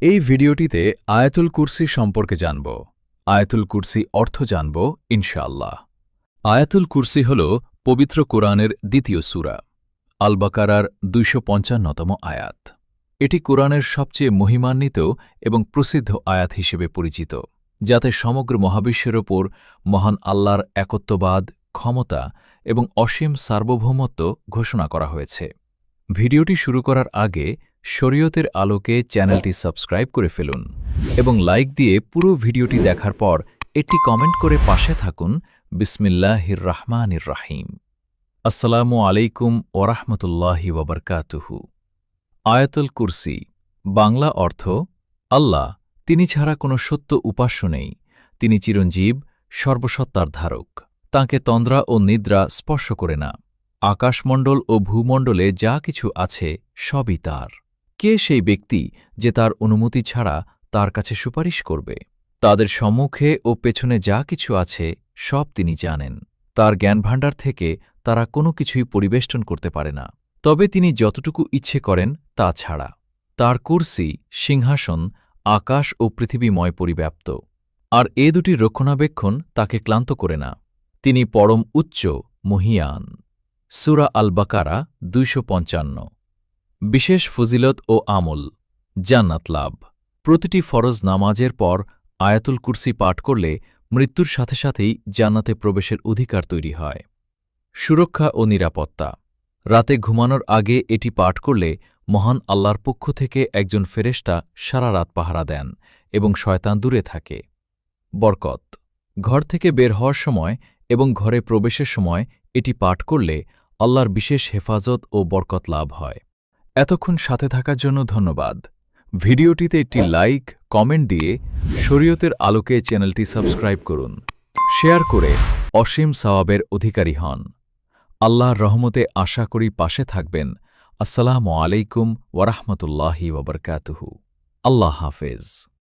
এই ভিডিওটিতে আয়াতুল কুরসি সম্পর্কে জানব। আয়াতুল কুরসি অর্থ জানব ইনশাআল্লাহ। আয়াতুল কুরসি হল পবিত্র কোরআনের দ্বিতীয় সূরা, আল বাকারার ২৫৫তম আয়াত। এটি কোরআনের সবচেয়ে মহিমান্বিত এবং প্রসিদ্ধ আয়াত হিসেবে পরিচিত, যাতে সমগ্র মহাবিশ্বের ওপর মহান আল্লাহর একত্ববাদ, ক্ষমতা এবং অসীম সার্বভৌমত্ব ঘোষণা করা হয়েছে। ভিডিওটি শুরু করার আগে শরীয়তের আলোকে চ্যানেলটি সাবস্ক্রাইব করে ফেলুন এবং লাইক দিয়ে পুরো ভিডিওটি দেখার পর একটি কমেন্ট করে পাশে থাকুন। বিসমিল্লাহির রহমানির রহিম। আসসালামু আলাইকুম ওরহমতুল্লাহি ওবরকাতুহু। আয়াতুল কুরসি বাংলা অর্থ, আল্লাহ, তিনি ছাড়া কোনো সত্য উপাস্য নেই। তিনি চিরঞ্জীব, সর্বসত্তার ধারক। তাঁকে তন্দ্রা ও নিদ্রা স্পর্শ করে না। আকাশমণ্ডল ও ভূমণ্ডলে যা কিছু আছে সবই তার। কে সেই ব্যক্তি যে তার অনুমতি ছাড়া তার কাছে সুপারিশ করবে? তাদের সম্মুখে ও পেছনে যা কিছু আছে সব তিনি জানেন। তার জ্ঞানভাণ্ডার থেকে তারা কোনো কিছুই পরিবেষ্টন করতে পারে না, তবে তিনি যতটুকু ইচ্ছে করেন তা ছাড়া। তার কুরসি, সিংহাসন, আকাশ ও পৃথিবীময় পরিব্যাপ্ত, আর এ দুটির রক্ষণাবেক্ষণ তাকে ক্লান্ত করে না। তিনি পরম উচ্চ, মহিয়ান। সূরা আল বাকারা ২৫৫। বিশেষ ফজিলত ও আমল। জান্নাত লাভ। প্রতিটি ফরজ নামাজের পর আয়াতুল কুরসি পাঠ করলে মৃত্যুর সাথে সাথেই জান্নাতে প্রবেশের অধিকার তৈরি হয়। সুরক্ষা ও নিরাপত্তা। রাতে ঘুমানোর আগে এটি পাঠ করলে মহান আল্লাহর পক্ষ থেকে একজন ফেরেশতা সারা রাত পাহারা দেন এবং শয়তান দূরে থাকে। বরকত। ঘর থেকে বের হওয়ার সময় এবং ঘরে প্রবেশের সময় এটি পাঠ করলে আল্লাহর বিশেষ হেফাজত ও বরকত লাভ হয়। এতক্ষণ সাথে থাকার জন্য ধন্যবাদ। ভিডিওটিতে একটি লাইক, কমেন্ট দিয়ে শরীয়তের আলোকে চ্যানেলটি সাবস্ক্রাইব করুন। শেয়ার করে অসীম সওয়াবের অধিকারী হন। আল্লাহর রহমতে আশা করি পাশে থাকবেন। আসসালামু আলাইকুম ওরহমতুল্লাহি ওবরকাতুহু। আল্লাহ হাফেজ।